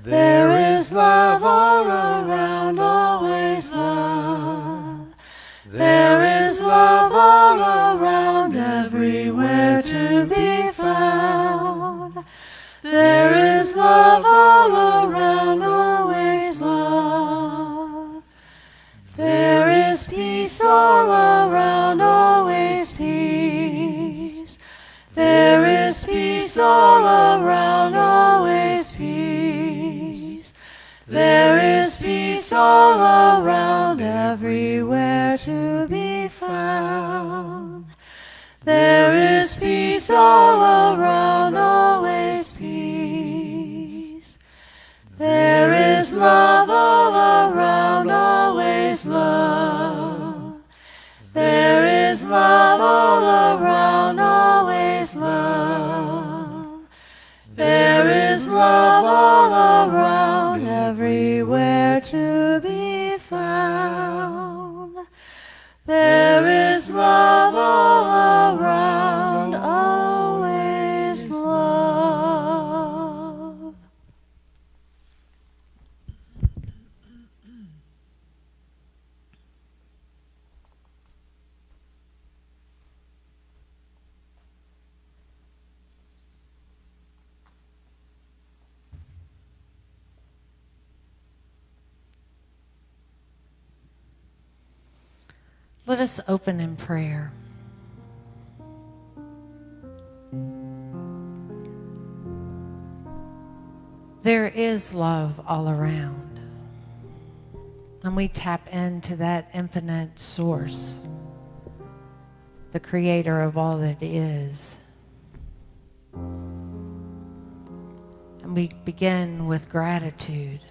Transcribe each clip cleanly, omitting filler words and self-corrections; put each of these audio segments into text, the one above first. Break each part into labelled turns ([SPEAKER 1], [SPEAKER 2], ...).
[SPEAKER 1] There is love all around, always love. There is love all around, everywhere to be found. There is love all around, always love. There is peace all around, always peace. There is peace all around, always peace. There is peace all around, everywhere to be found. There is peace all around, always peace. There is love all around, always love. There is love all around, always love. There is love all around, everywhere to be found. There is love all around, always love.
[SPEAKER 2] Let us open in prayer. There is love all around, and we tap into that infinite source, the creator of all that is. And we begin with gratitude.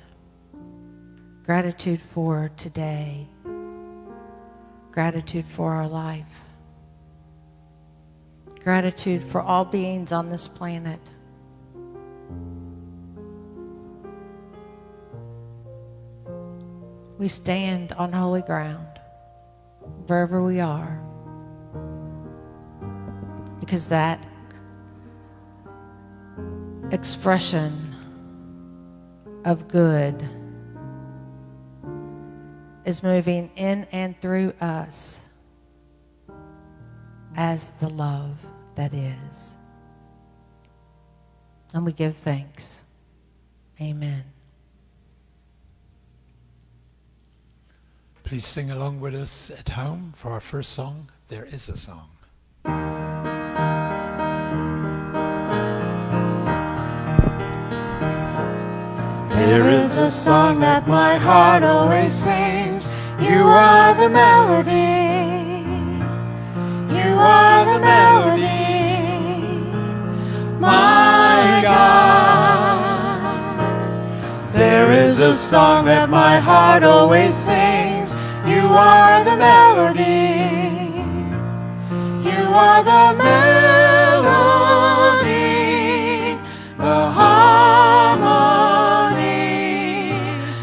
[SPEAKER 2] Gratitude for today. Gratitude for our life. Gratitude for all beings on this planet. We stand on holy ground, wherever we are, because that expression of good is moving in and through us as the love that is. And we give thanks. Amen.
[SPEAKER 3] Please sing along with us at home for our first song, There Is a Song.
[SPEAKER 1] There is a song that my heart always sings. You are the melody. You are the melody. My God. There is a song that my heart always sings. You are the melody. You are the melody. The harmony.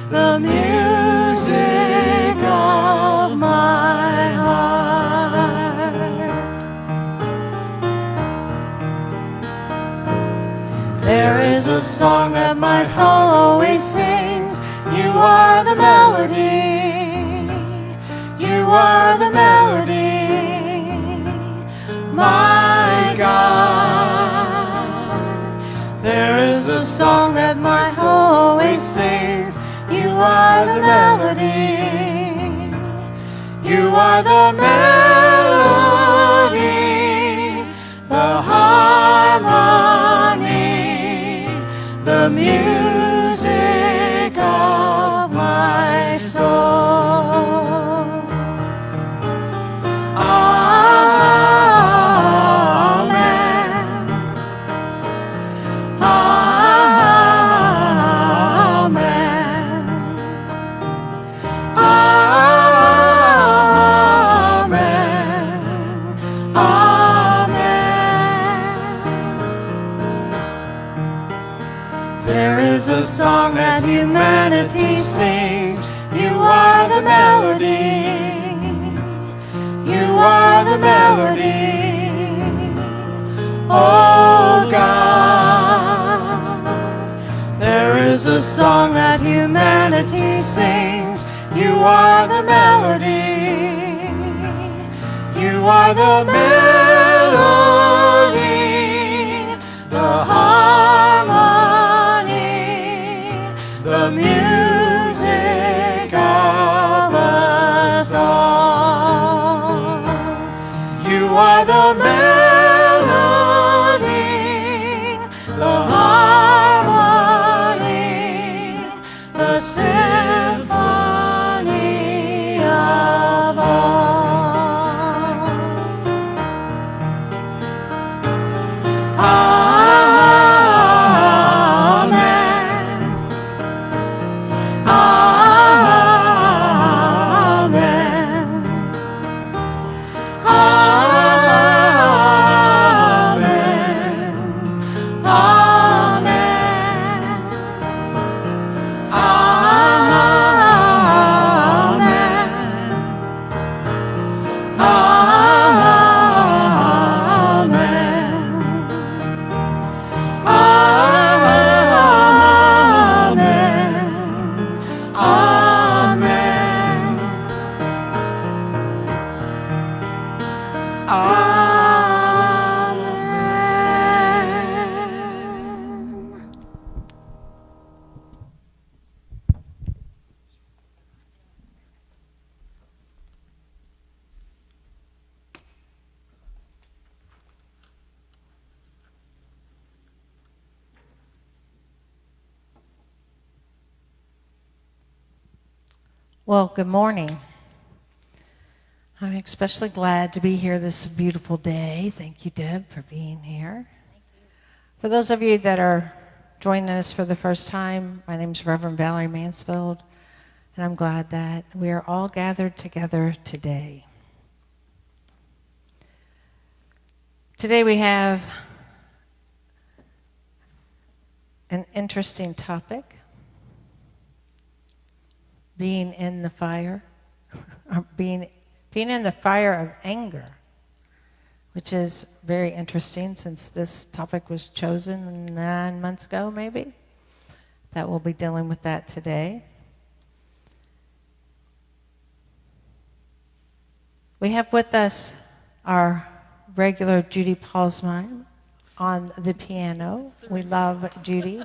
[SPEAKER 1] The music of my heart. There is a song that my soul always sings. You are the melody. You are the melody. My God. There is a song that my soul always sings. You are the melody. You are the melody. The harmony. The music of my soul. A song that humanity sings. You are the melody. You are the melody. Oh God. is a song that humanity sings. You are the melody. You are the melody, the harmony, the music of a song. You are the melody, the harmony, the symphony of all. Amen. Amen. Amen.
[SPEAKER 2] Well, good morning. I'm especially glad to be here this beautiful day. Thank you, Deb, for being here. For those of you that are joining us for the first time, my name is Reverend Valerie Mansfield, and I'm glad that we are all gathered together today. Today we have an interesting topic. Being in the fire, or being in the fire of anger, which is very interesting since this topic was chosen 9 months ago, maybe. That we'll be dealing with that today. We have with us our regular Judy Paulsmine on the piano. We love Judy.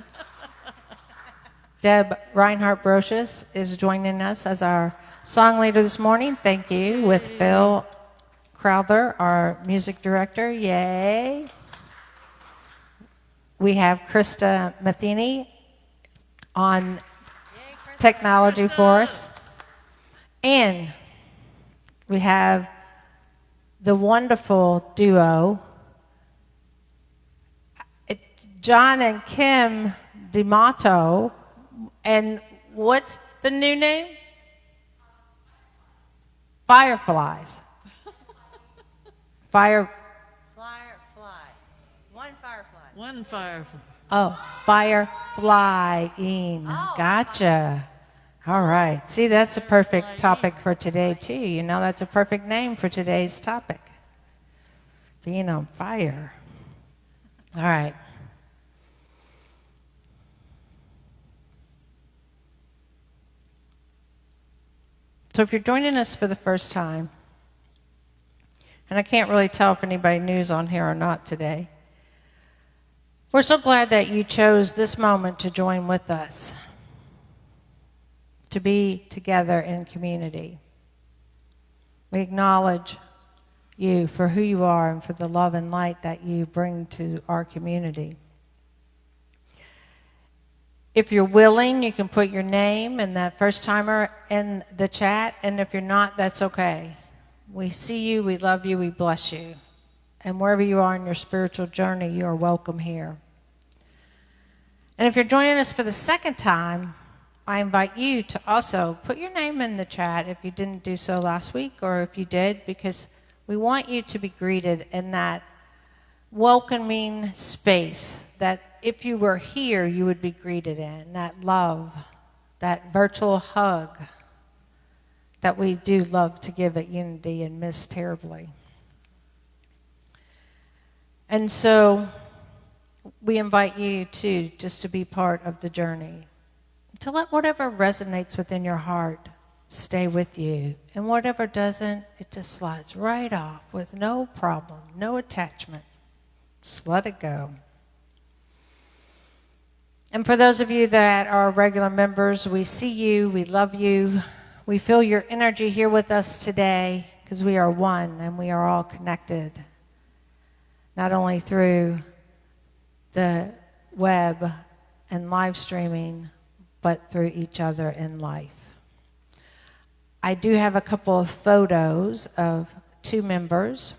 [SPEAKER 2] Deb Reinhardt-Brocious is joining us as our song leader this morning. Thank you. With Phil Crowther, our music director. Yay. We have Krista Matheny on technology for us. And we have the wonderful duo, John and Kim D'Amato. And what's the new name? Fireflies.
[SPEAKER 4] Firefly. One firefly.
[SPEAKER 5] One firefly.
[SPEAKER 2] Oh, fireflying. Gotcha. All right. See, that's a perfect topic for today, too. You know, that's a perfect name for today's topic. Being on fire. All right. So if you're joining us for the first time, and I can't really tell if anybody new's on here or not today, we're so glad that you chose this moment to join with us, to be together in community. We acknowledge you for who you are and for the love and light that you bring to our community. If you're willing, you can put your name and that first timer in the chat, and if you're not, that's okay. We see you, we love you, we bless you. And wherever you are in your spiritual journey, you are welcome here. And if you're joining us for the second time, I invite you to also put your name in the chat if you didn't do so last week, or if you did, because we want you to be greeted in that welcoming space that if you were here, you would be greeted in, that love, that virtual hug that we do love to give at Unity and miss terribly. And so we invite you too, just to be part of the journey. to let whatever resonates within your heart stay with you. And whatever doesn't, it just slides right off with no problem, no attachment. Just let it go. And for those of you that are regular members, we see you, we love you. We feel your energy here with us today because we are one and we are all connected, not only through the web and live streaming, but through each other in life. I do have a couple of photos of two members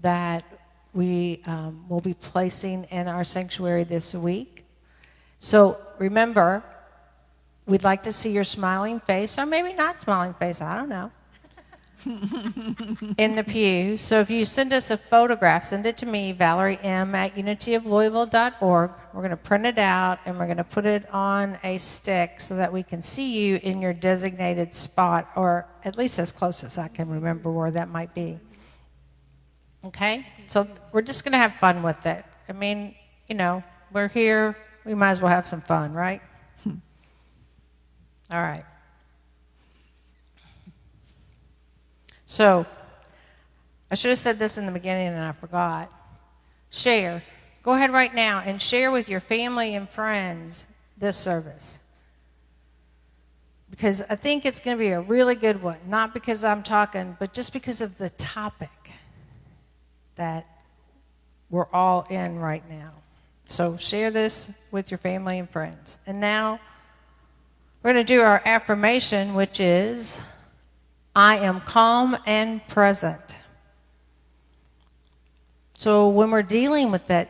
[SPEAKER 2] that we will be placing in our sanctuary this week. So remember, we'd like to see your smiling face, or maybe not smiling face, I don't know, in the pew. So if you send us a photograph, send it to me, Valerie M. at unityoflouisville.org. We're going to print it out and we're going to put it on a stick so that we can see you in your designated spot, or at least as close as I can remember where that might be. Okay? So we're just going to have fun with it. I mean, you know, we're here. We might as well have some fun, right? All right. So, I should have said this in the beginning and I forgot. Share. Go ahead right now and share with your family and friends this service. Because I think it's going to be a really good one. Not because I'm talking, but just because of the topic that we're all in right now. So share this with your family and friends. And now we're going to do our affirmation, which is, I am calm and present. So when we're dealing with that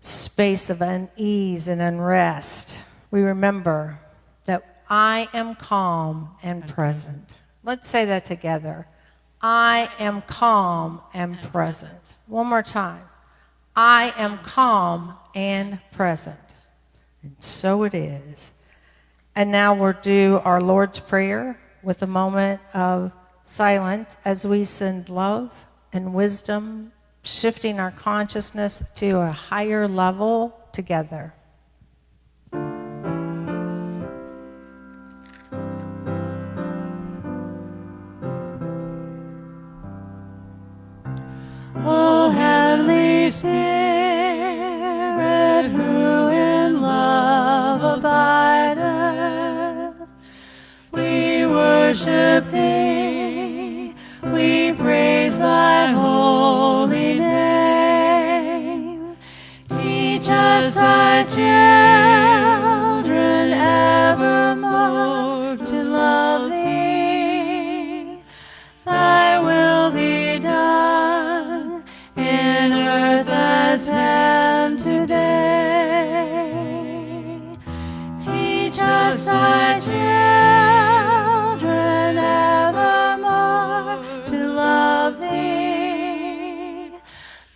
[SPEAKER 2] space of unease and unrest, we remember that I am calm and present. Let's say that together. I am calm and present. One more time. I am calm and present. And so it is. And now we'll do our Lord's Prayer with a moment of silence as we send love and wisdom, shifting our consciousness to a higher level together.
[SPEAKER 1] O Heavenly Spirit, who in love abideth, we worship Thee, we praise Thy holy name. Teach us Thy children evermore to love Thee. Thy will be done in earth as heaven today. Teach us Thy children evermore to love Thee.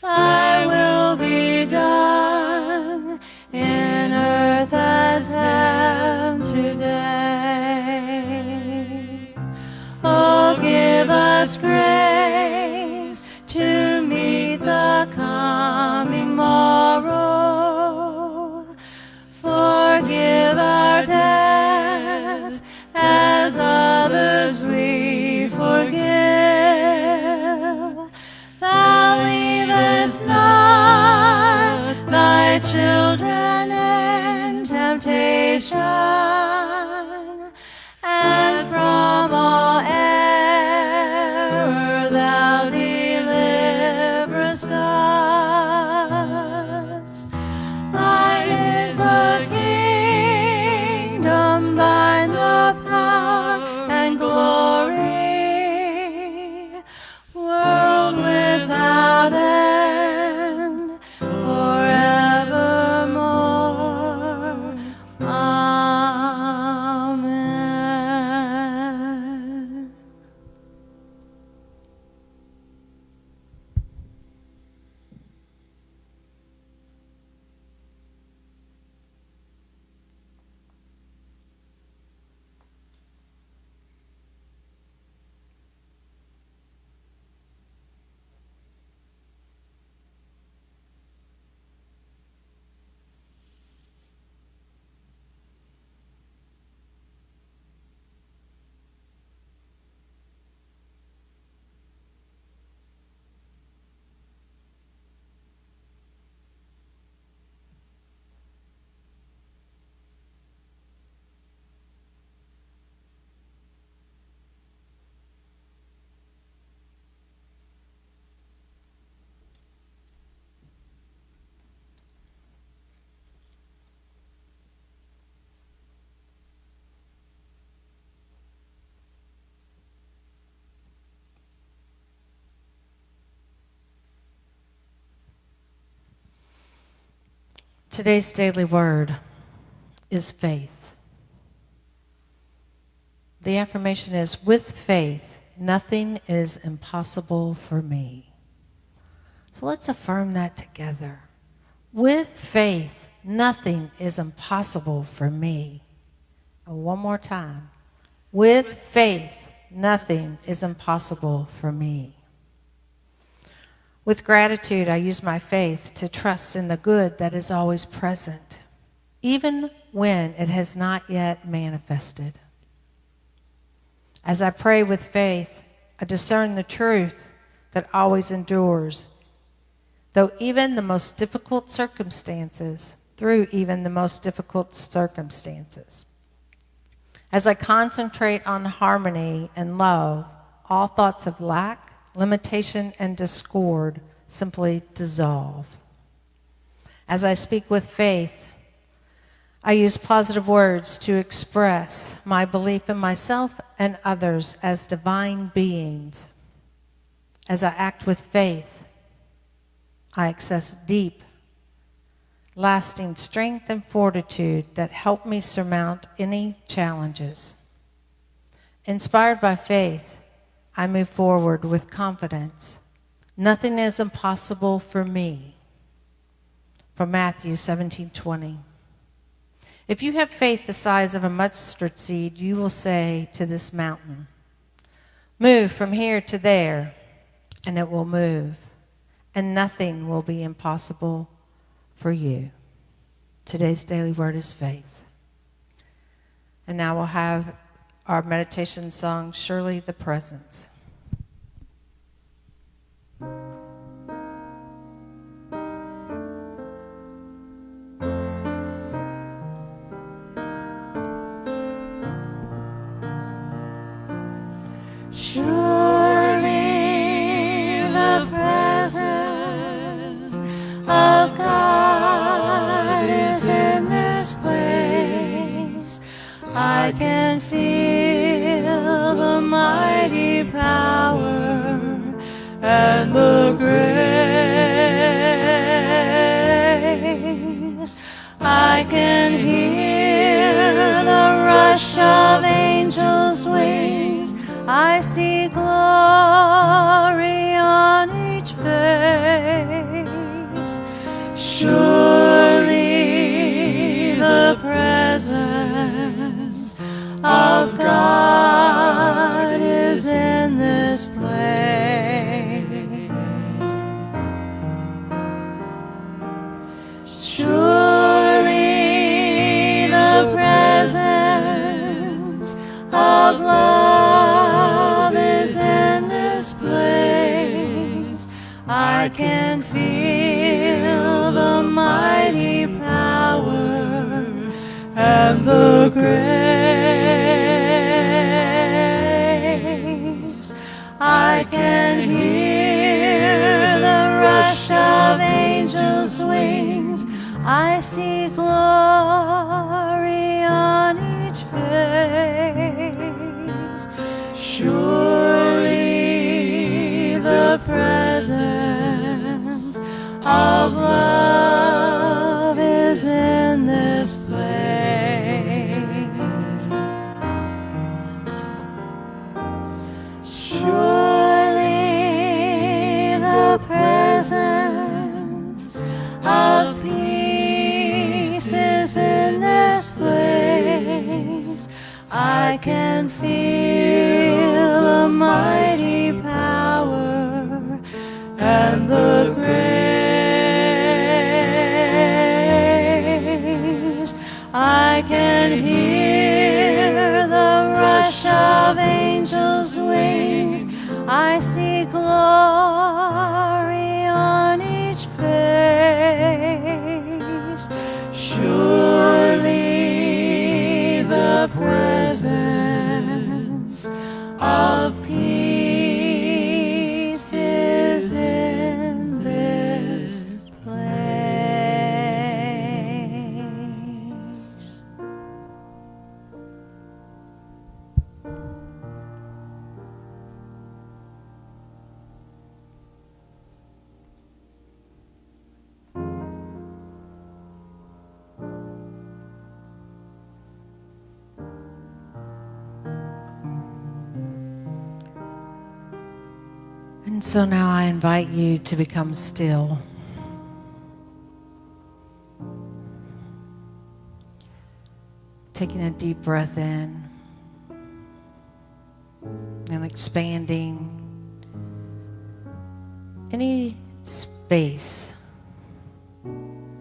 [SPEAKER 1] Thy will be done in earth as heaven today. Oh, give us grace to meet the coming morrow. Forgive our debts as others we forgive. Thou leavest not Thy children in temptation, and from all error Thou deliverest us. Thine is the kingdom, Thine the power and glory, world without end, forevermore. Amen.
[SPEAKER 2] Today's daily word is faith. The affirmation is, with faith, nothing is impossible for me. So let's affirm that together. With faith, nothing is impossible for me. And one more time. With faith, nothing is impossible for me. With gratitude, I use my faith to trust in the good that is always present, even when it has not yet manifested. As I pray with faith, I discern the truth that always endures, through even the most difficult circumstances. As I concentrate on harmony and love, all thoughts of lack, limitation, and discord simply dissolve. As I speak with faith, I use positive words to express my belief in myself and others as divine beings. As I act with faith, I access deep, lasting strength and fortitude that help me surmount any challenges. Inspired by faith, I move forward with confidence. Nothing is impossible for me. From Matthew 17:20. If you have faith the size of a mustard seed, you will say to this mountain, move from here to there, and it will move, and nothing will be impossible for you. Today's daily word is faith. And now we'll have our meditation song, Surely the Presence.
[SPEAKER 1] Surely the presence of God is in this place. I can feel the mighty power and the grace. I can hear the rush of angels' wings. I see glory on each face. Surely the presence of God is in this place. Surely the presence of love is in this place. I can feel the mighty power and the grace. I can hear the rush of angels' wings. I see glory on each face. Surely the presence of love is in this place. Surely the presence of peace is in this place. I can feel the mighty power and the grace. I can hear the rush of angels' wings. I see glory on each face. Surely the presence of peace is in this place.
[SPEAKER 2] And so now I invite you to become still. Taking a deep breath in and expanding any space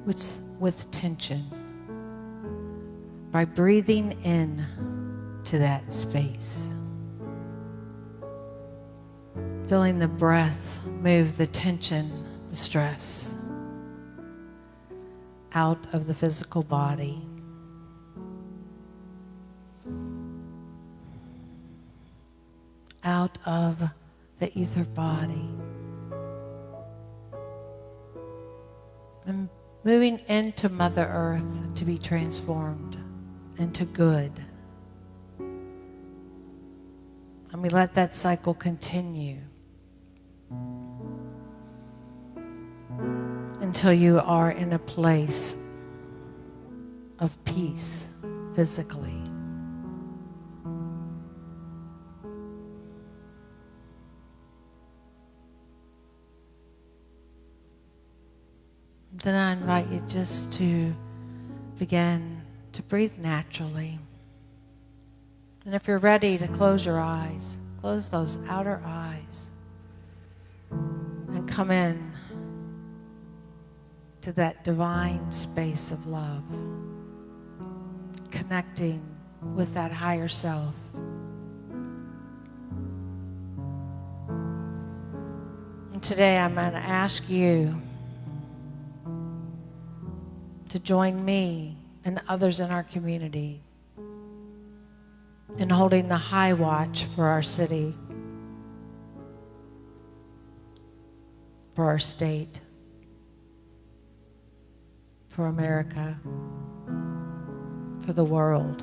[SPEAKER 2] with tension by breathing in to that space. Feeling the breath move the tension, the stress out of the physical body. Out of the ether body. And moving into Mother Earth to be transformed into good. And we let that cycle continue until you are in a place of peace physically. Then I invite you just to begin to breathe naturally. And if you're ready to close your eyes, close those outer eyes and come in to that divine space of love, connecting with that higher self. And today I'm going to ask you to join me and others in our community in holding the high watch for our city, for our state, for America, for the world.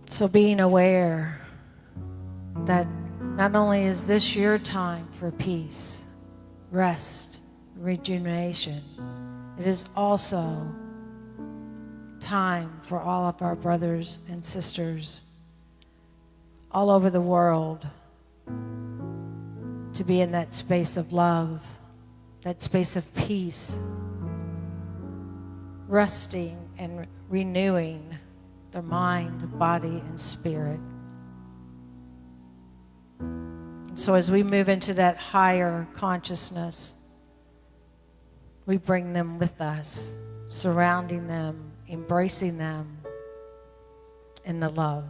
[SPEAKER 2] So being aware that not only is this your time for peace, rest, rejuvenation, it is also time for all of our brothers and sisters all over the world to be in that space of love, that space of peace, resting and renewing their mind, body, and spirit. So as we move into that higher consciousness, we bring them with us, surrounding them, embracing them in the love,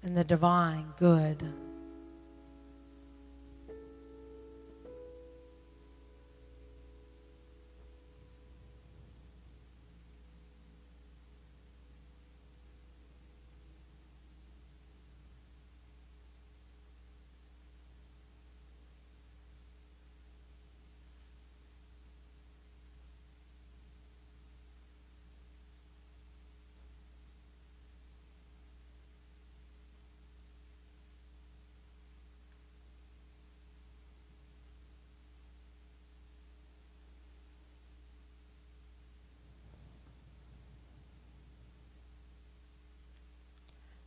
[SPEAKER 2] in the divine good.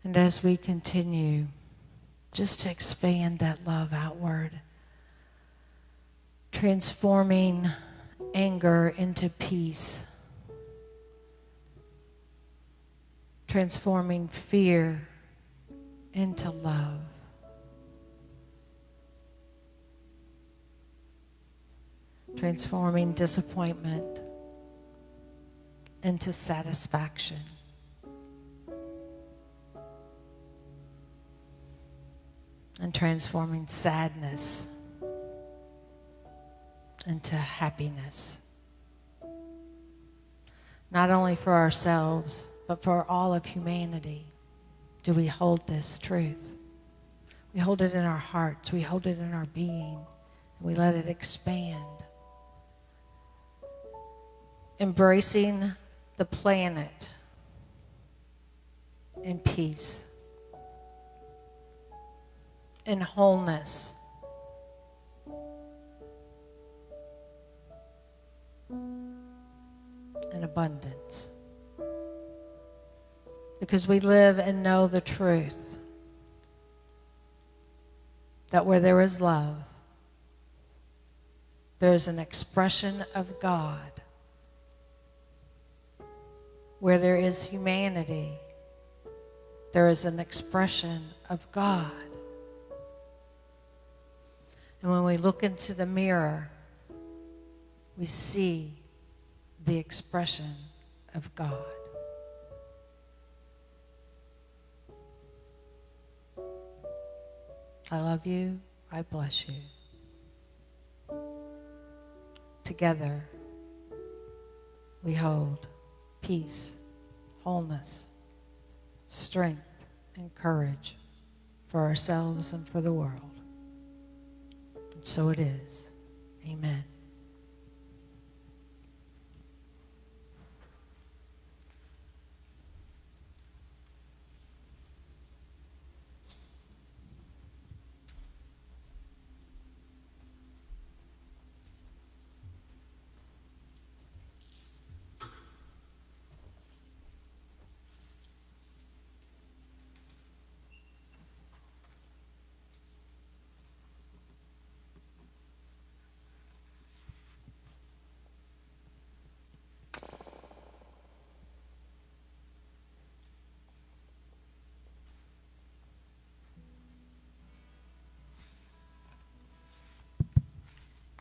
[SPEAKER 2] And as we continue, just to expand that love outward, transforming anger into peace, transforming fear into love, transforming disappointment into satisfaction. And transforming sadness into happiness. Not only for ourselves, but for all of humanity do we hold this truth. We hold it in our hearts, we hold it in our being, and we let it expand. Embracing the planet in peace, in wholeness, in abundance. Because we live and know the truth that where there is love, there is an expression of God. Where there is humanity, there is an expression of God. And when we look into the mirror, we see the expression of God. I love you. I bless you. Together, we hold peace, wholeness, strength, and courage for ourselves and for the world. And so it is. Amen.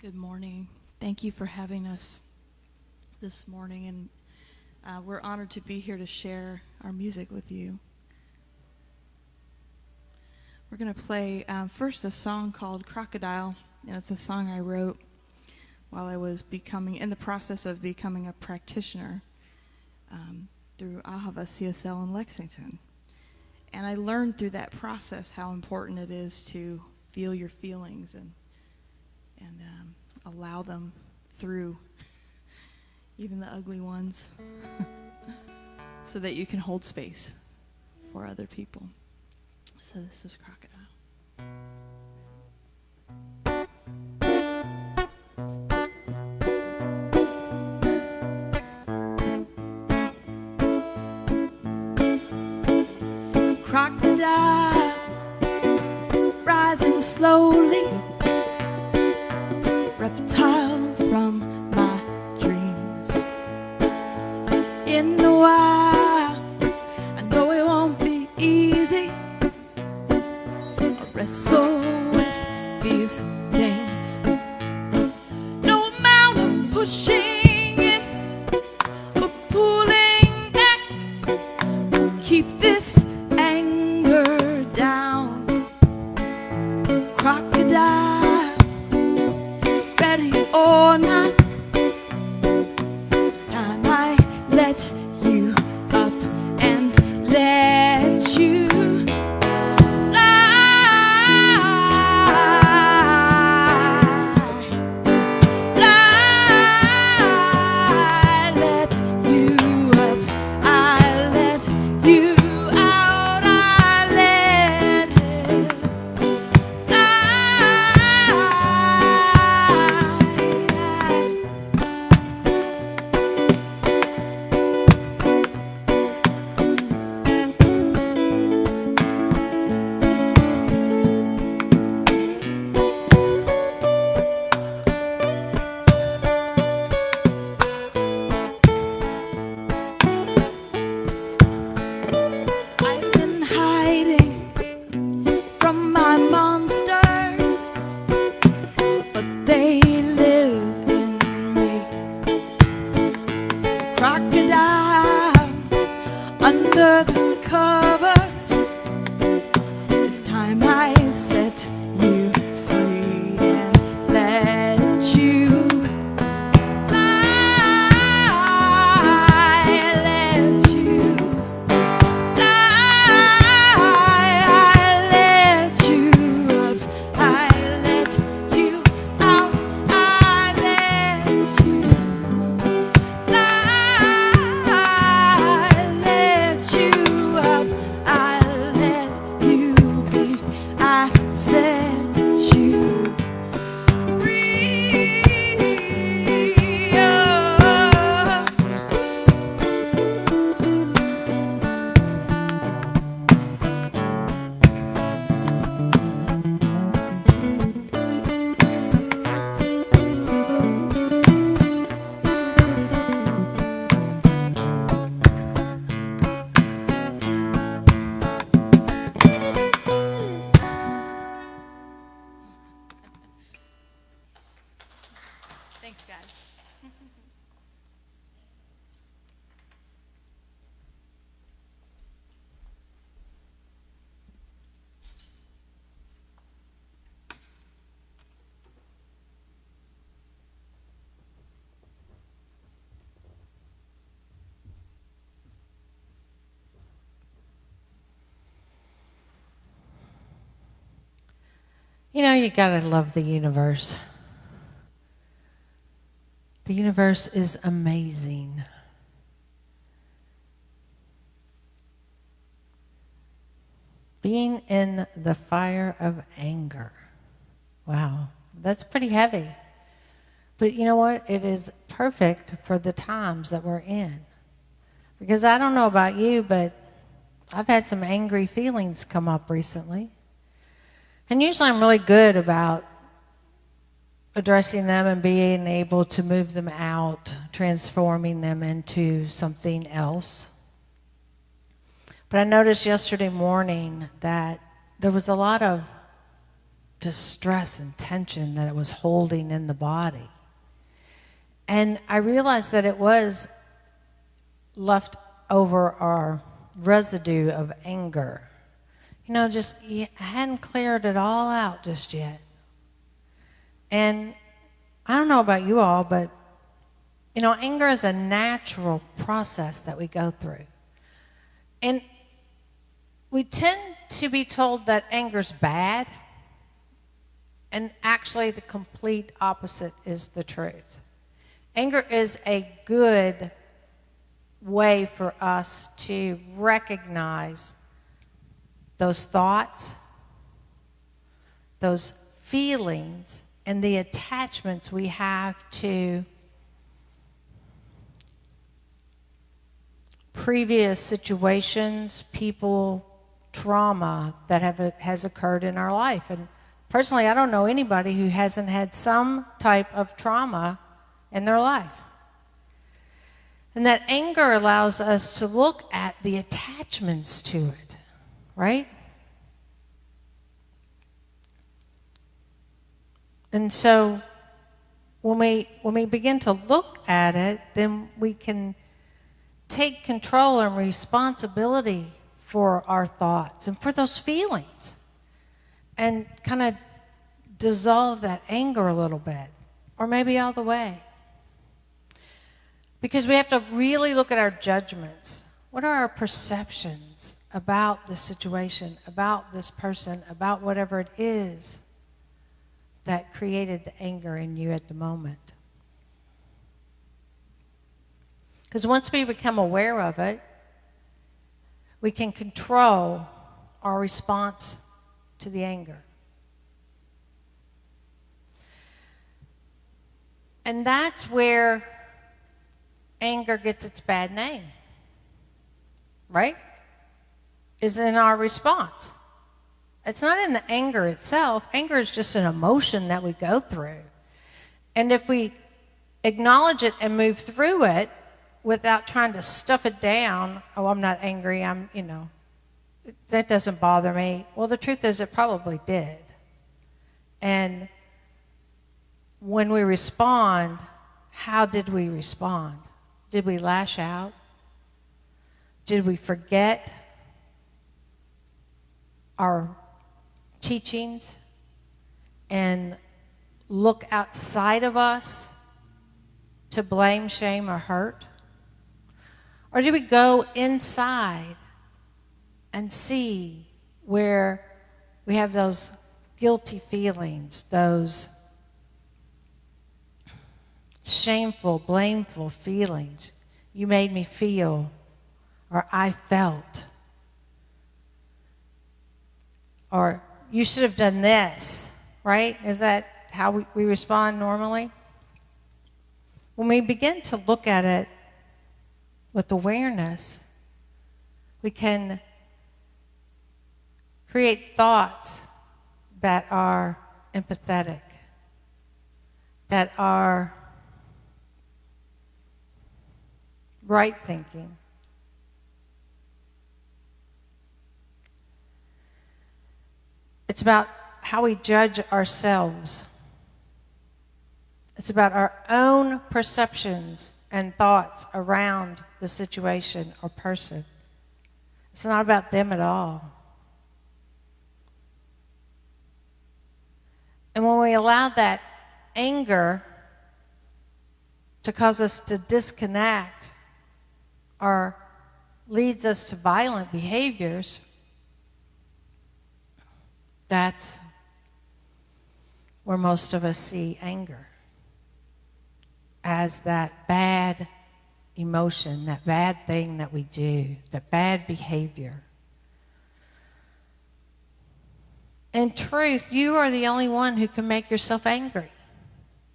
[SPEAKER 4] Good morning. Thank you for having us this morning, and we're honored to be here to share our music with you. We're going to play first a song called Crocodile, and it's a song I wrote while I was in the process of becoming a practitioner through Ahava CSL in Lexington. And I learned through that process how important it is to feel your feelings and allow them through, even the ugly ones, so that you can hold space for other people. So this is Crocodile. Crocodile rising slowly, reptile from my dreams. In a while, I know it won't be easy. I wrestle with these things. No amount of pushing it or pulling back will keep this anger down. Crocodile, ready or not, it's time I let you up and let you fly. Fly, let you up, I let you out, I let it I've been hiding from my monsters, but they live in me. Crocodile under the covers, it's time I set you free and let you fly, let you fly, I let you up, I let you out, I let you fly, I let you up,
[SPEAKER 2] You know, you gotta love the universe. The universe is amazing. Being in the fire of anger. Wow, that's pretty heavy. But you know what? It is perfect for the times that we're in. Because I don't know about you, but I've had some angry feelings come up recently. And usually I'm really good about addressing them and being able to move them out, transforming them into something else. But I noticed yesterday morning that there was a lot of distress and tension that it was holding in the body. And I realized that it was left over our residue of anger. You know, I hadn't cleared it all out just yet. And I don't know about you all, but, you know, anger is a natural process that we go through. And we tend to be told that anger's bad, and actually the complete opposite is the truth. Anger is a good way for us to recognize those thoughts, those feelings, and the attachments we have to previous situations, people, trauma that has occurred in our life. And personally, I don't know anybody who hasn't had some type of trauma in their life. And that anger allows us to look at the attachments to it, right? And so when we begin to look at it, then we can take control and responsibility for our thoughts and for those feelings and kind of dissolve that anger a little bit, or maybe all the way. Because we have to really look at our judgments. What are our perceptions about the situation, about this person, about whatever it is that created the anger in you at the moment? Because once we become aware of it, we can control our response to the anger. And that's where anger gets its bad name, right? Is in our response. It's not in the anger itself. Anger is just an emotion that we go through. And if we acknowledge it and move through it without trying to stuff it down, oh, I'm not angry, that doesn't bother me. Well, the truth is it probably did. And when we respond, how did we respond? Did we lash out? Did we forget our teachings and look outside of us to blame, shame, or hurt? Or did we go inside and see where we have those guilty feelings, those shameful, blameful feelings? You made me feel, or I felt, or you should have done this, right? Is that how we respond normally? When we begin to look at it with awareness, we can create thoughts that are empathetic, that are right thinking. It's about how we judge ourselves. It's about our own perceptions and thoughts around the situation or person. It's not about them at all. And when we allow that anger to cause us to disconnect or leads us to violent behaviors, that's where most of us see anger as that bad emotion, that bad thing that we do, that bad behavior. In truth, you are the only one who can make yourself angry.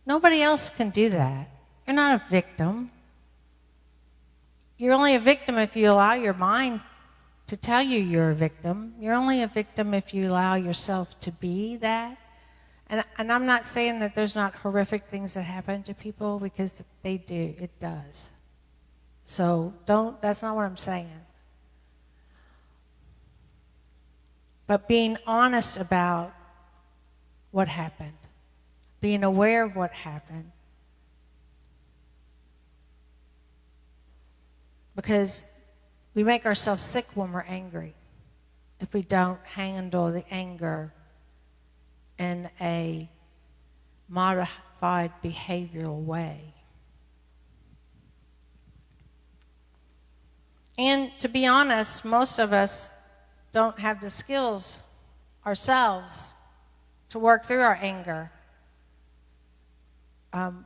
[SPEAKER 2] Nobody else can do that. You're not a victim. You're only a victim if you allow your mind to tell you you're a victim. You're only a victim if you allow yourself to be that. And I'm not saying that there's not horrific things that happen to people, because they do. It does. So that's not what I'm saying. But being honest about what happened, being aware of what happened. Because we make ourselves sick when we're angry if we don't handle the anger in a modified behavioral way. And to be honest, most of us don't have the skills ourselves to work through our anger.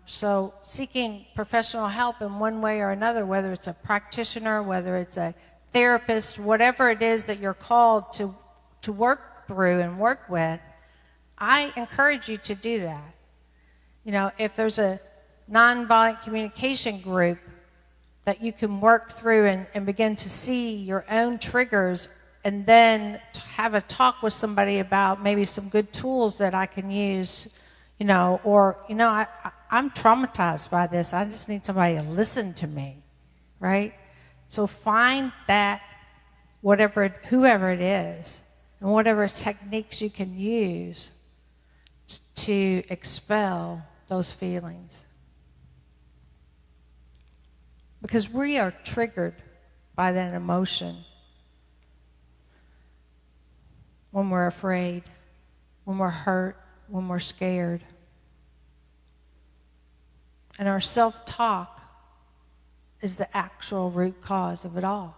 [SPEAKER 2] So seeking professional help in one way or another, whether it's a practitioner, whether it's a therapist, whatever it is that you're called to work through and work with, I encourage you to do that. You know, if there's a nonviolent communication group that you can work through and begin to see your own triggers, and then have a talk with somebody about maybe some good tools that I can use, you know, or, you know, I'm traumatized by this. I just need somebody to listen to me, right? So find that, whoever it is, and whatever techniques you can use to expel those feelings. Because we are triggered by that emotion when we're afraid, when we're hurt, when we're scared. And our self-talk is the actual root cause of it all.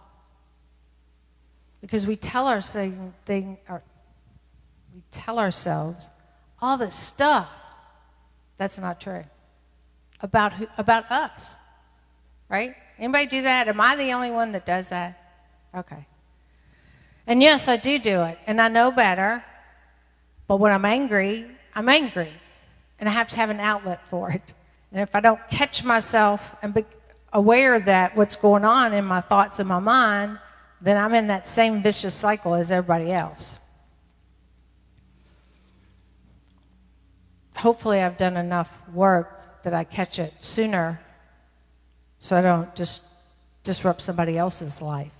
[SPEAKER 2] Because we tell ourselves all this stuff that's not true about us, right? Anybody do that? Am I the only one that does that? Okay. And yes, I do it, and I know better. But when I'm angry, and I have to have an outlet for it. And if I don't catch myself and be aware that what's going on in my thoughts and my mind, then I'm in that same vicious cycle as everybody else. Hopefully I've done enough work that I catch it sooner so I don't just disrupt somebody else's life.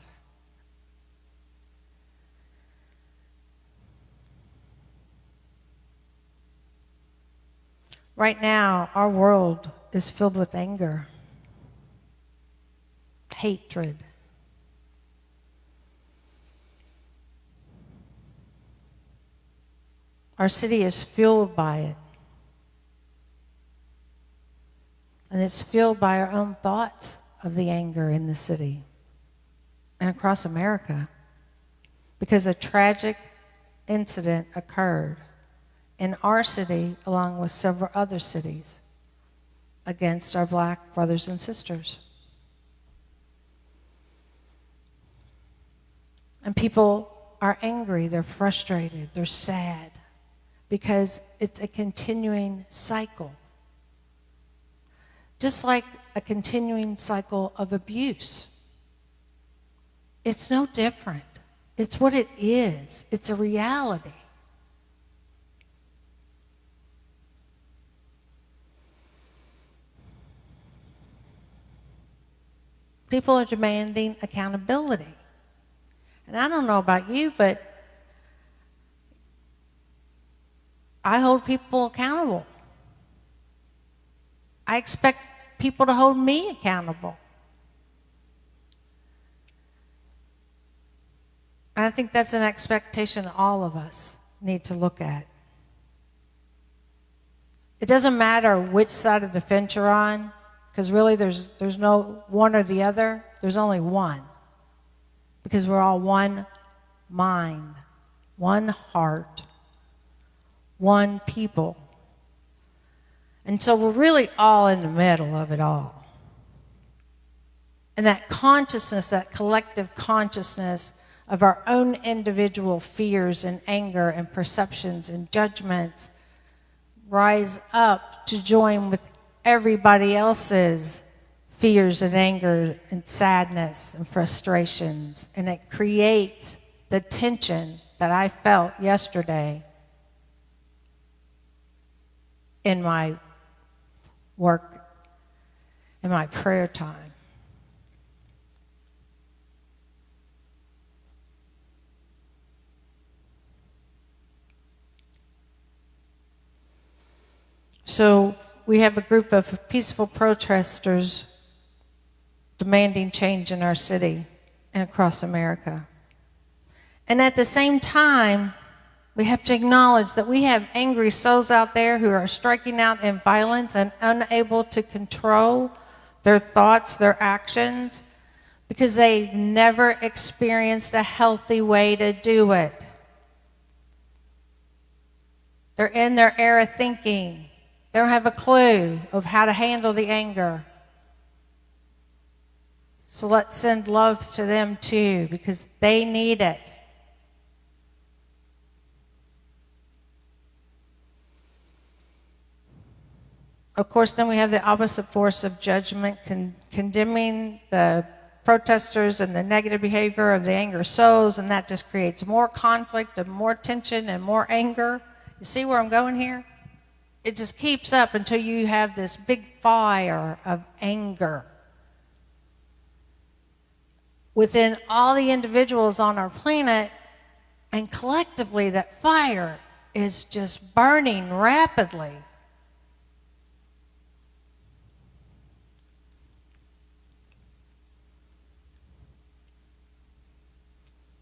[SPEAKER 2] Right now, our world is filled with anger, hatred. Our city is fueled by it. And it's fueled by our own thoughts of the anger in the city and across America, because a tragic incident occurred in our city, along with several other cities, against our black brothers and sisters. And people are angry, they're frustrated, they're sad, because it's a continuing cycle. Just like a continuing cycle of abuse. It's no different. It's what it is. It's a reality. People are demanding accountability. And I don't know about you, but I hold people accountable. I expect people to hold me accountable. And I think that's an expectation all of us need to look at. It doesn't matter which side of the fence you're on, because really there's no one or the other. There's only one. Because we're all one mind, one heart, one people, And so we're really all in the middle of it all. And that consciousness, that collective consciousness of our own individual fears and anger and perceptions and judgments rise up to join with everybody else's fears and anger and sadness and frustrations. And it creates the tension that I felt yesterday in my work, in my prayer time. So we have a group of peaceful protesters demanding change in our city and across America. And at the same time, we have to acknowledge that we have angry souls out there who are striking out in violence and unable to control their thoughts, their actions, because they've never experienced a healthy way to do it. They're in their era thinking. They don't have a clue of how to handle the anger. So let's send love to them too, because they need it. Of course, then we have the opposite force of judgment, condemning the protesters and the negative behavior of the angry souls, and that just creates more conflict and more tension and more anger. You see where I'm going here? It just keeps up until you have this big fire of anger within all the individuals on our planet, and collectively that fire is just burning rapidly.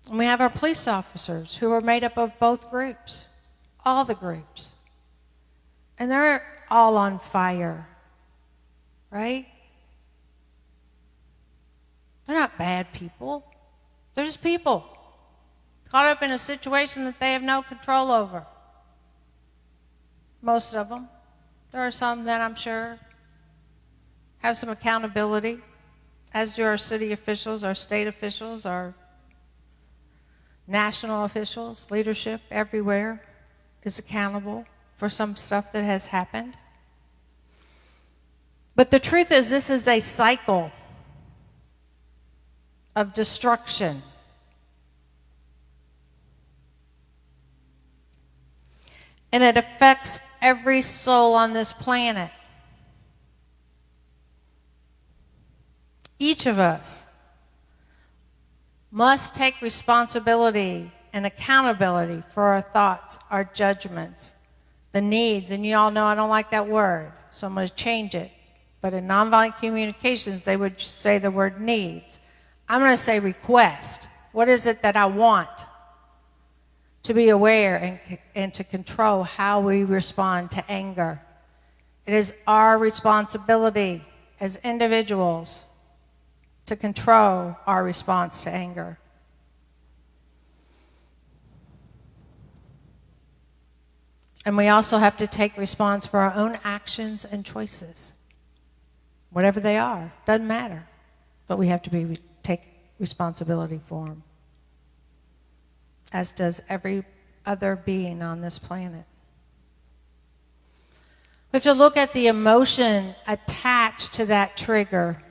[SPEAKER 2] And we have our police officers who are made up of both groups, all the groups. And they're all on fire, right? They're not bad people. They're just people caught up in a situation that they have no control over. Most of them. There are some that I'm sure have some accountability, as do our city officials, our state officials, our national officials, leadership everywhere is accountable for some stuff that has happened. But the truth is, this is a cycle of destruction. And it affects every soul on this planet. Each of us must take responsibility and accountability for our thoughts, our judgments, the needs. And you all know I don't like that word, so I'm going to change it. But in nonviolent communications, they would say the word needs. I'm going to say request. What is it that I want? To be aware and to control how we respond to anger. It is our responsibility as individuals to control our response to anger. And we also have to take response for our own actions and choices. Whatever they are, doesn't matter. But we have to take responsibility for them, as does every other being on this planet. We have to look at the emotion attached to that trigger.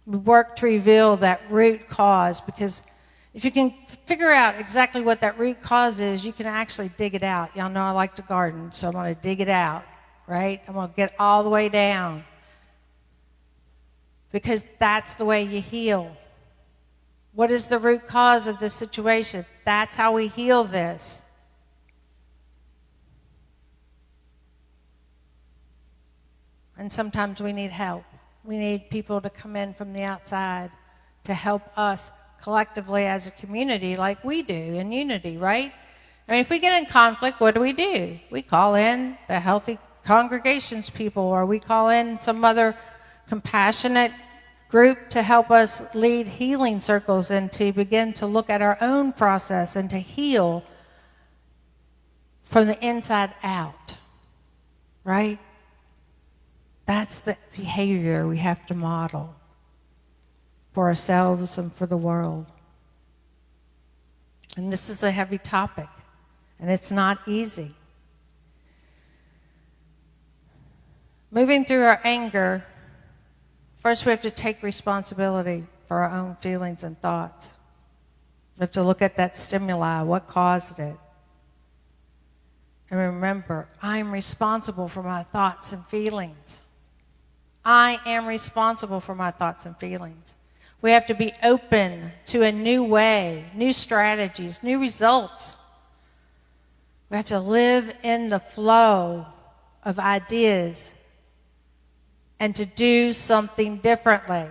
[SPEAKER 2] We work to reveal that root cause, because if you can figure out exactly what that root cause is, you can actually dig it out. Y'all know I like to garden, so I'm going to dig it out, right? I'm going to get all the way down, because that's the way you heal. What is the root cause of this situation? That's how we heal this. And sometimes we need help. We need people to come in from the outside to help us collectively as a community, like we do in unity, right? I mean, if we get in conflict, what do? We call in the healthy congregations people, or we call in some other compassionate group to help us lead healing circles and to begin to look at our own process and to heal from the inside out, right? That's the behavior we have to model for ourselves and for the world. And this is a heavy topic, and it's not easy. Moving through our anger, first we have to take responsibility for our own feelings and thoughts. We have to look at that stimuli, what caused it. And remember, I'm responsible for my thoughts and feelings. I am responsible for my thoughts and feelings. We have to be open to a new way, new strategies, new results. We have to live in the flow of ideas and to do something differently.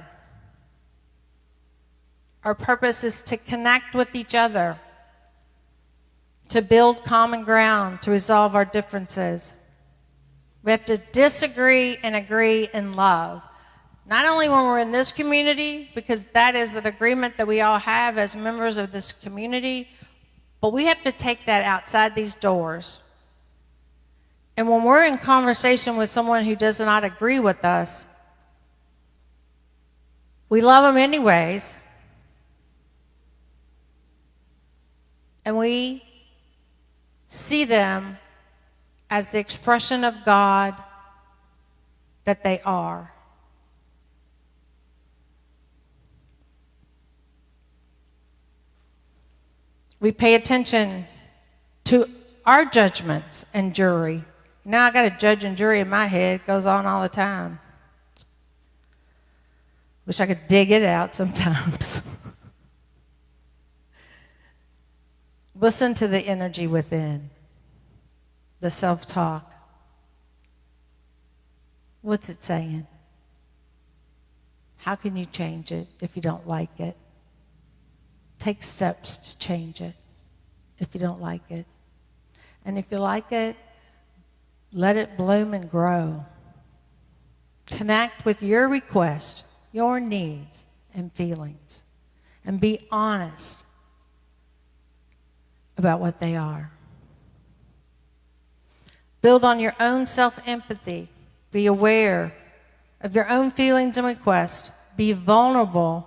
[SPEAKER 2] Our purpose is to connect with each other, to build common ground, to resolve our differences. We have to disagree and agree in love. Not only when we're in this community, because that is an agreement that we all have as members of this community, but we have to take that outside these doors. And when we're in conversation with someone who does not agree with us, we love them anyways. And we see them as the expression of God that they are. We pay attention to our judgments and jury. Now I got a judge and jury in my head. It goes on all the time. Wish I could dig it out sometimes. Listen to the energy within, the self-talk. What's it saying? How can you change it if you don't like it? Take steps to change it if you don't like it. And if you like it, let it bloom and grow. Connect with your request, your needs and feelings, and be honest about what they are. Build on your own self-empathy. Be aware of your own feelings and requests. Be vulnerable.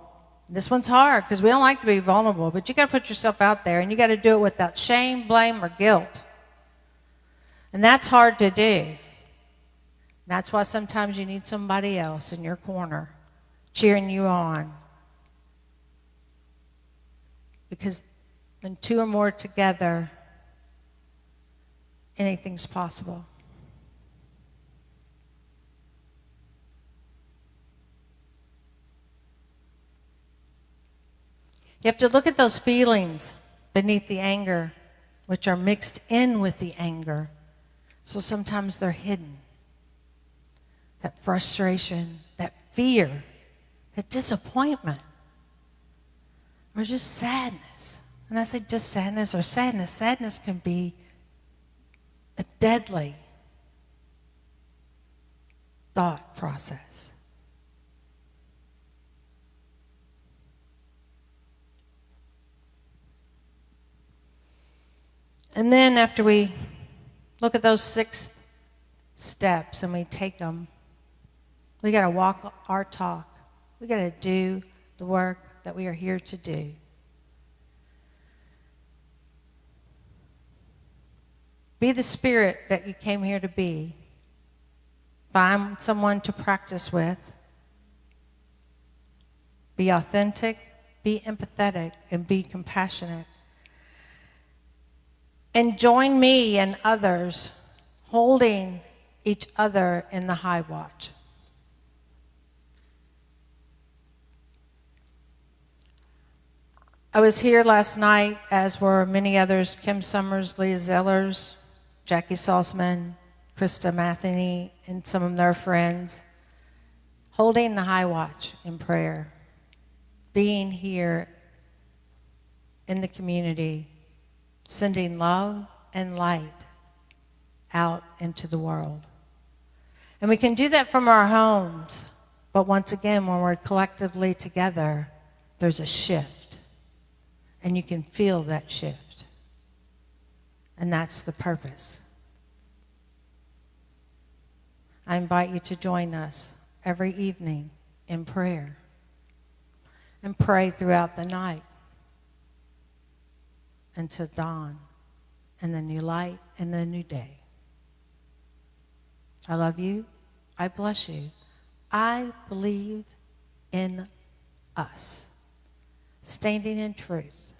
[SPEAKER 2] This one's hard because we don't like to be vulnerable, but you got to put yourself out there, and you got to do it without shame, blame, or guilt. And that's hard to do. That's why sometimes you need somebody else in your corner cheering you on. Because when two or more together, anything's possible. You have to look at those feelings beneath the anger, which are mixed in with the anger. So sometimes they're hidden. That frustration, that fear, that disappointment, or just sadness. And I say just sadness or sadness. Sadness can be a deadly thought process. And then after we look at those 6 steps and we take them, we got to walk our talk. We got to do the work that we are here to do. Be the spirit that you came here to be. Find someone to practice with. Be authentic, be empathetic, and be compassionate. And join me and others holding each other in the high watch. I was here last night, as were many others, Kim Summers, Leah Zellers, Jackie Salzman, Krista Matheny, and some of their friends, holding the high watch in prayer, being here in the community, sending love and light out into the world. And we can do that from our homes, but once again, when we're collectively together, there's a shift, and you can feel that shift, and that's the purpose. I invite you to join us every evening in prayer and pray throughout the night until dawn and the new light and the new day. I love you. I bless you. I believe in us, standing in truth,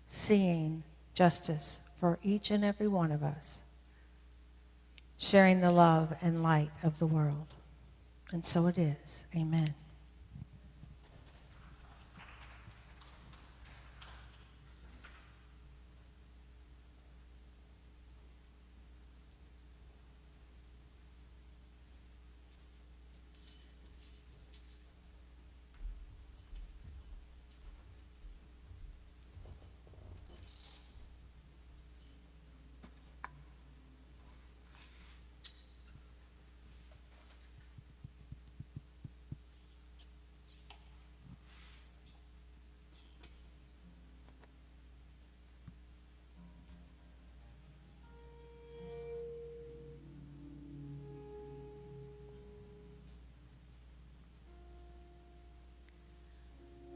[SPEAKER 2] seeing justice for each and every one of us, sharing the love and light of the world. And so it is. Amen.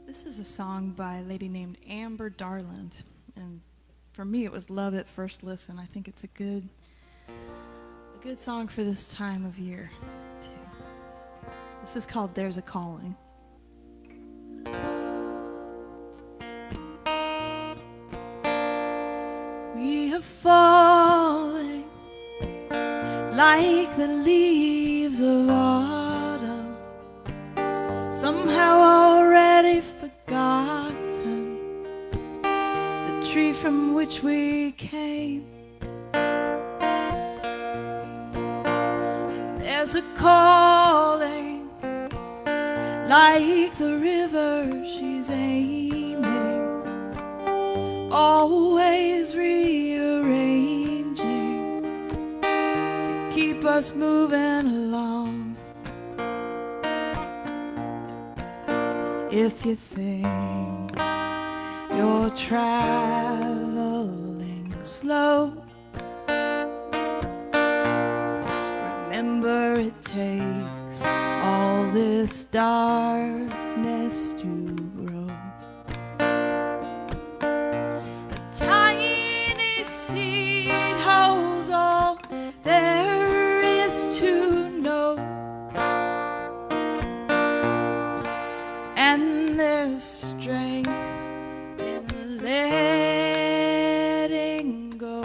[SPEAKER 4] This is a song by a lady named Amber Darland, and for me it was love at first listen. I think it's a good song for this time of year too. This is called There's a Calling. We are falling like the leaves of autumn, somehow already forgotten the tree from which we came. There's a calling like the river she's aiming, always rearranging to keep us moving along. If you think you're traveling slow, remember it takes all this darkness to grow. A tiny seed holds all there is to know, and there's strength in letting go.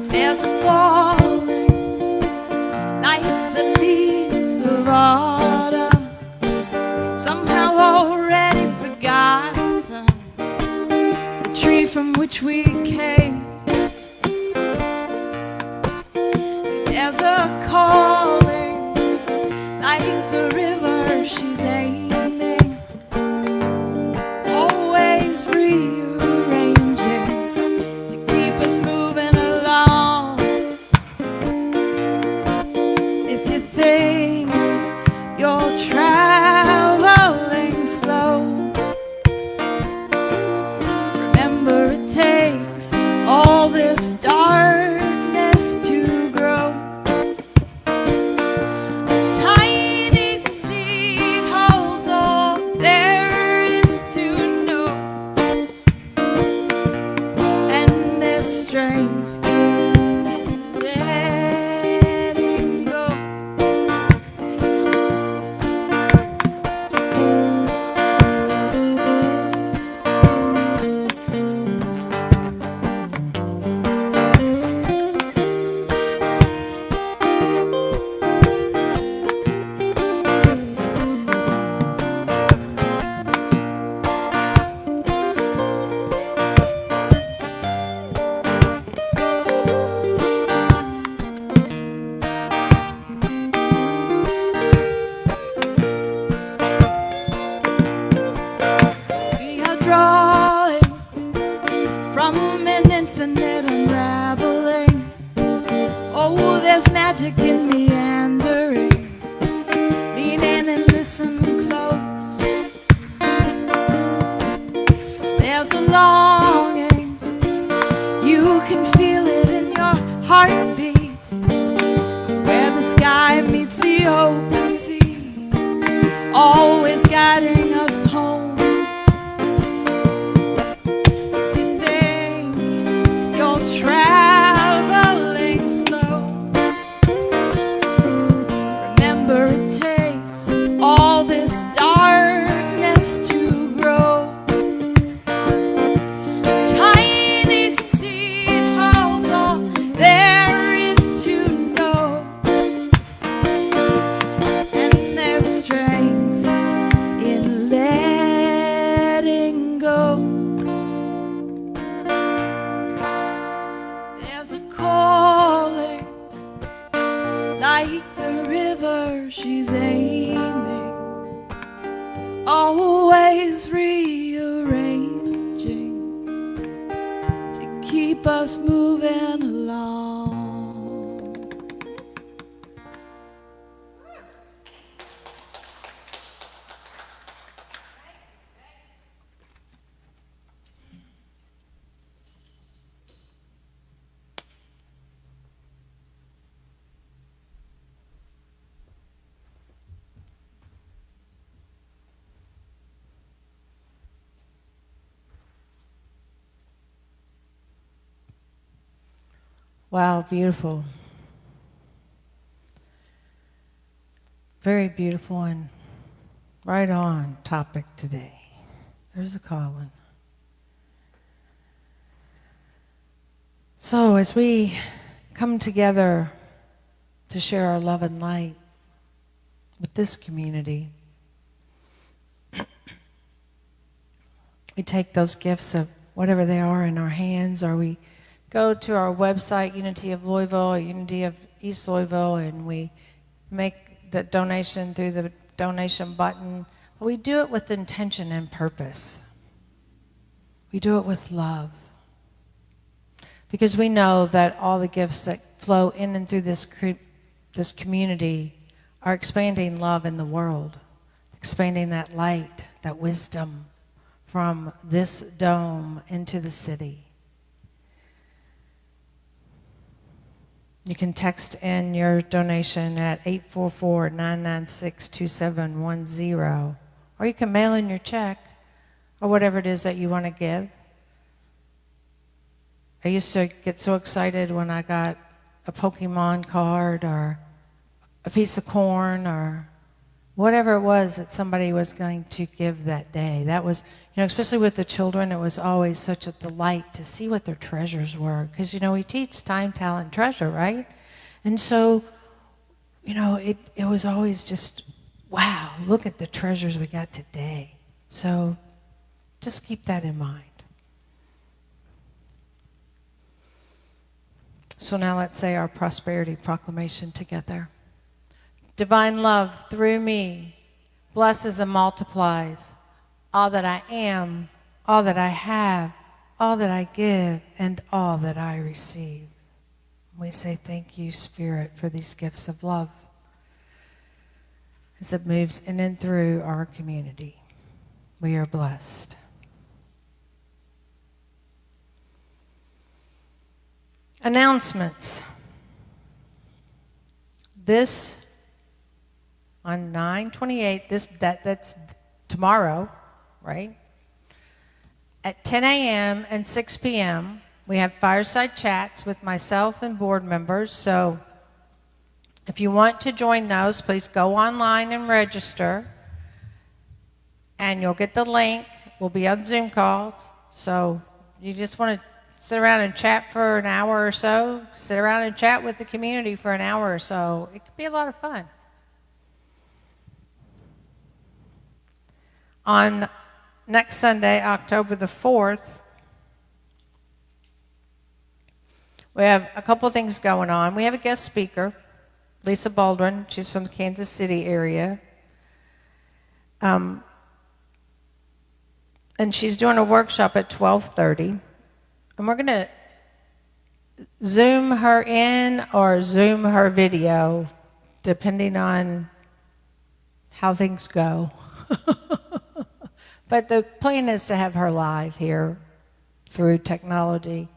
[SPEAKER 4] There's a falling like the leaves of autumn, somehow already forgotten the tree from which we came. There's a calling like the river she's aiming, always rearranging to keep us moving along. If you think you're traveling slow, remember it takes all this darkness to grow. A tiny seed holds where she's aiming, always rearranging to keep us moving along.
[SPEAKER 2] Wow, beautiful. Very beautiful and right on topic today. There's a calling. So as we come together to share our love and light with this community, we take those gifts of whatever they are in our hands, or we go to our website, Unity of Louisville or Unity of East Louisville, and we make the donation through the donation button. But we do it with intention and purpose. We do it with love. Because we know that all the gifts that flow in and through this community are expanding love in the world, expanding that light, that wisdom from this dome into the city. You can text in your donation at 844-996-2710, or you can mail in your check, or whatever it is that you want to give. I used to get so excited when I got a Pokemon card, or a piece of corn, or whatever it was that somebody was going to give that day. That was, especially with the children, it was always such a delight to see what their treasures were. Because, we teach time, talent, treasure, right? And so, it was always just, wow, look at the treasures we got today. So just keep that in mind. So now let's say our prosperity proclamation together. Divine love through me blesses and multiplies all that I am, all that I have, all that I give, and all that I receive. We say thank you, Spirit, for these gifts of love as it moves in and through our community. We are blessed. Announcements. This on 9/28, that's tomorrow, right? At 10 a.m. and 6 p.m., we have fireside chats with myself and board members. So if you want to join those, please go online and register. And you'll get the link. We'll be on Zoom calls. So you just want to sit around and chat for an hour or so, sit around and chat with the community for an hour or so. It could be a lot of fun. On next Sunday, October the 4th, we have a couple things going on. We have a guest speaker, Lisa Baldwin. She's from the Kansas City area. And she's doing a workshop at 12:30. And we're going to Zoom her in or Zoom her video, depending on how things go. But the plan is to have her live here through technology.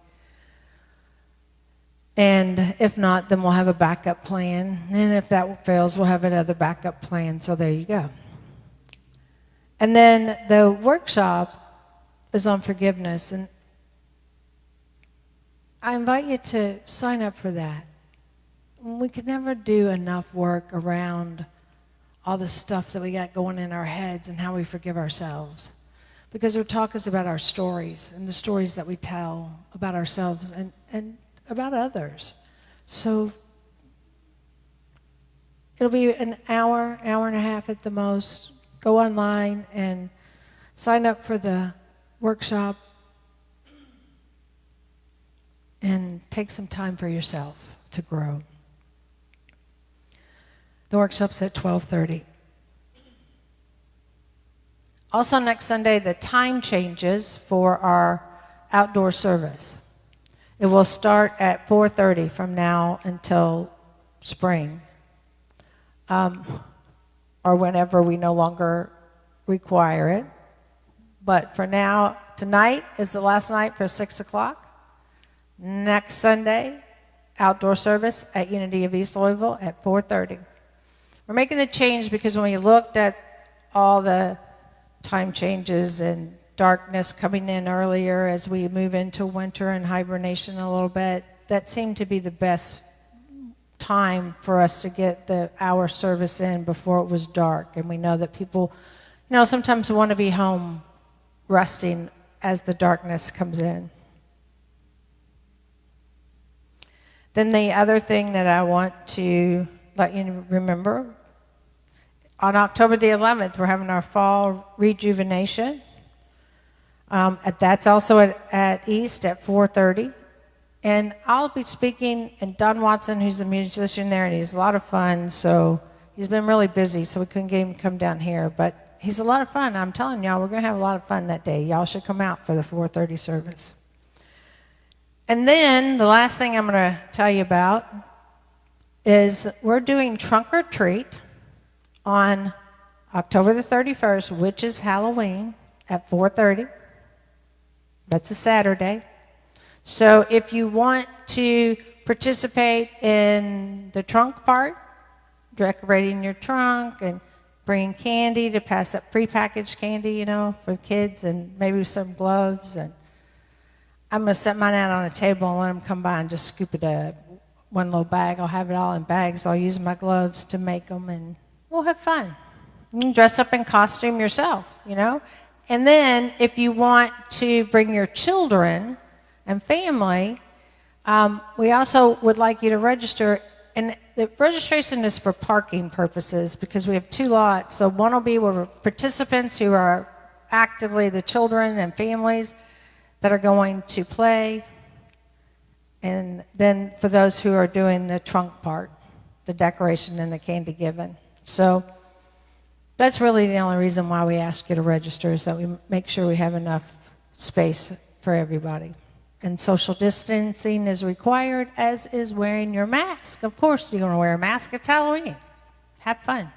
[SPEAKER 2] And if not, then we'll have a backup plan. And if that fails, we'll have another backup plan. So there you go. And then the workshop is on forgiveness. And I invite you to sign up for that. We could never do enough work around all the stuff that we got going in our heads and how we forgive ourselves. Because our talk is about our stories and the stories that we tell about ourselves and about others. So it'll be an hour, hour and a half at the most. Go online and sign up for the workshop and take some time for yourself to grow. The workshop's at 12:30. Also next Sunday, the time changes for our outdoor service. It will start at 4:30 from now until spring, or whenever we no longer require it. But for now, tonight is the last night for 6 o'clock. Next Sunday, outdoor service at Unity of East Louisville at 4:30. We're making the change because when we looked at all the time changes and darkness coming in earlier as we move into winter and hibernation a little bit, that seemed to be the best time for us to get the hour service in before it was dark. And we know that people, sometimes want to be home resting as the darkness comes in. Then the other thing that I want to let you remember, on October the 11th, we're having our fall rejuvenation. That's also at East at 4:30. And I'll be speaking, and Don Watson, who's a musician there, and he's a lot of fun, so he's been really busy, so we couldn't get him to come down here. But he's a lot of fun. I'm telling y'all, we're going to have a lot of fun that day. Y'all should come out for the 4:30 service. And then the last thing I'm going to tell you about is we're doing Trunk or Treat on October the 31st, which is Halloween, at 4:30. That's a Saturday. So if you want to participate in the trunk part, decorating your trunk and bringing candy to pass up prepackaged candy, for kids, and maybe some gloves. And I'm going to set mine out on a table and let them come by and just scoop it up. One little bag. I'll have it all in bags. I'll use my gloves to make them, and we'll have fun. You can dress up in costume yourself, And then if you want to bring your children and family, we also would like you to register. And the registration is for parking purposes because we have 2 lots. So one will be where participants who are actively the children and families that are going to play. And then for those who are doing the trunk part, the decoration and the candy giving. So that's really the only reason why we ask you to register, is that we make sure we have enough space for everybody. And social distancing is required, as is wearing your mask. Of course you're going to wear a mask. It's Halloween. Have fun.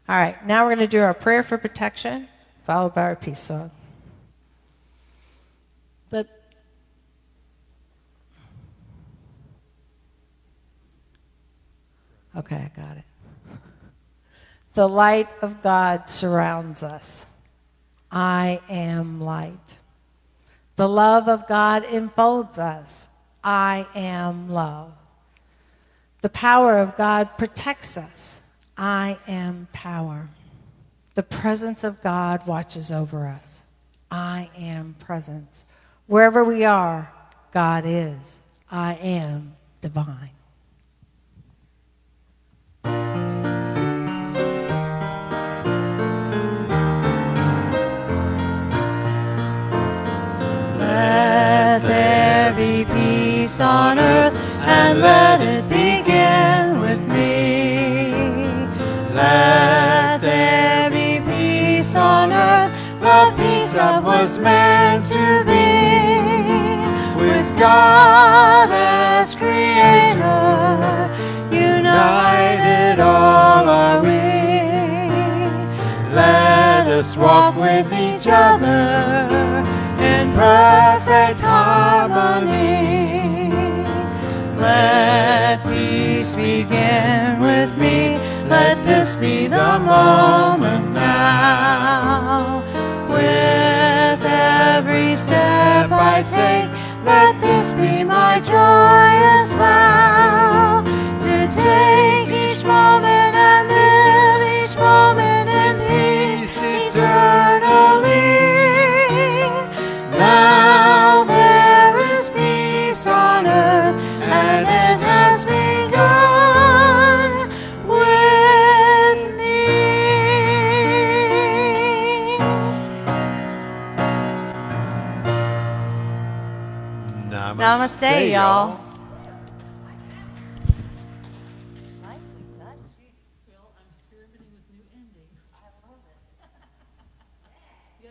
[SPEAKER 2] All right, now we're going to do our prayer for protection, followed by our peace song. Okay, I got it. The light of God surrounds us. I am light. The love of God enfolds us. I am love. The power of God protects us. I am power. The presence of God watches over us. I am presence. Wherever we are, God is. I am divine.
[SPEAKER 1] Let there be peace on earth, and let it begin with me. Let there be peace on earth, the peace that was meant to be. With God as Creator, united all are we. Let us walk with each other in perfect harmony. Let peace begin with me. Let this be the moment now. With every step I take, let this be my joyous vow. To take each moment and live each moment in peace eternally. Now there is peace on earth, and it has begun with me.
[SPEAKER 3] Namaste, y'all.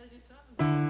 [SPEAKER 1] gotta do something.